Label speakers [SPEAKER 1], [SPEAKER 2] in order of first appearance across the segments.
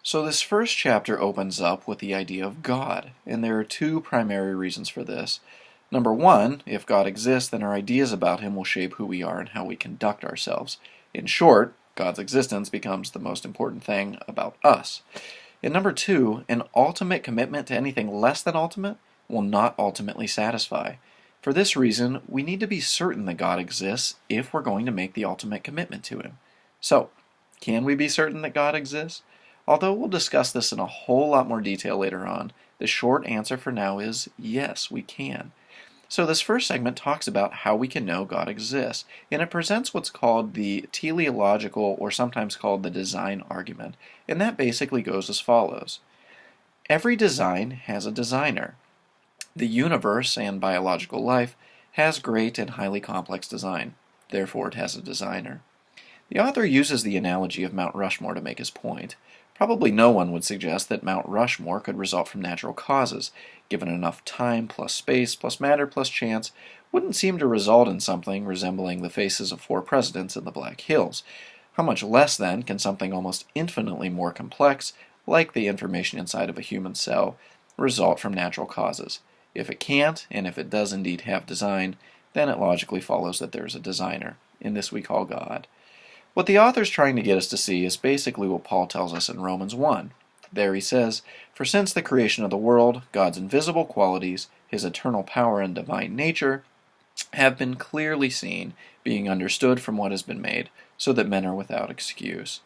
[SPEAKER 1] So this first chapter opens up with the idea of God, and there are two primary reasons for this. Number one, if God exists, then our ideas about him will shape who we are and how we conduct ourselves. In short, God's existence becomes the most important thing about us. And number two, an ultimate commitment to anything less than ultimate will not ultimately satisfy. For this reason, we need to be certain that God exists if we're going to make the ultimate commitment to him. So, can we be certain that God exists? Although we'll discuss this in a whole lot more detail later on, the short answer for now is yes, we can. So this first segment talks about how we can know God exists, and it presents what's called the teleological, or sometimes called the design argument, and that basically goes as follows. Every design has a designer. The universe and biological life has great and highly complex design, therefore it has a designer. The author uses the analogy of Mount Rushmore to make his point. Probably no one would suggest that Mount Rushmore could result from natural causes. Given enough time, plus space, plus matter, plus chance, wouldn't seem to result in something resembling the faces of 4 presidents in the Black Hills. How much less, then, can something almost infinitely more complex, like the information inside of a human cell, result from natural causes? If it can't, and if it does indeed have design, then it logically follows that there is a designer. In this we call God. What the author's trying to get us to see is basically what Paul tells us in Romans 1. There he says, "For since the creation of the world, God's invisible qualities, his eternal power and divine nature, have been clearly seen, being understood from what has been made, so that men are without excuse."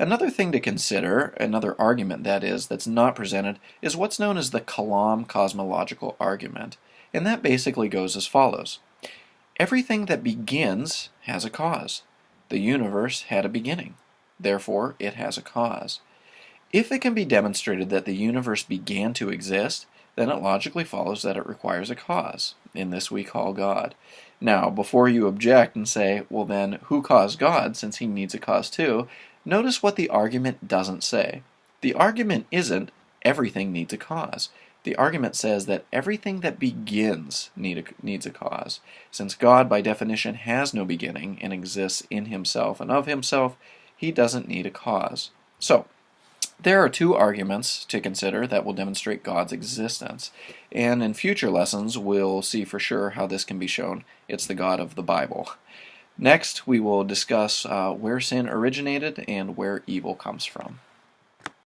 [SPEAKER 1] Another thing to consider, another argument that is, that's not presented, is what's known as the Kalam cosmological argument. And that basically goes as follows. Everything that begins has a cause. The universe had a beginning. Therefore, it has a cause. If it can be demonstrated that the universe began to exist, then it logically follows that it requires a cause. In this we call God. Now, before you object and say, well then, who caused God since he needs a cause too, notice what the argument doesn't say. The argument isn't, everything needs a cause. The argument says that everything that begins needs a cause. Since God, by definition, has no beginning and exists in himself and of himself, he doesn't need a cause. So, there are 2 arguments to consider that will demonstrate God's existence. And in future lessons, we'll see for sure how this can be shown. It's the God of the Bible. Next, we will discuss where sin originated and where evil comes from.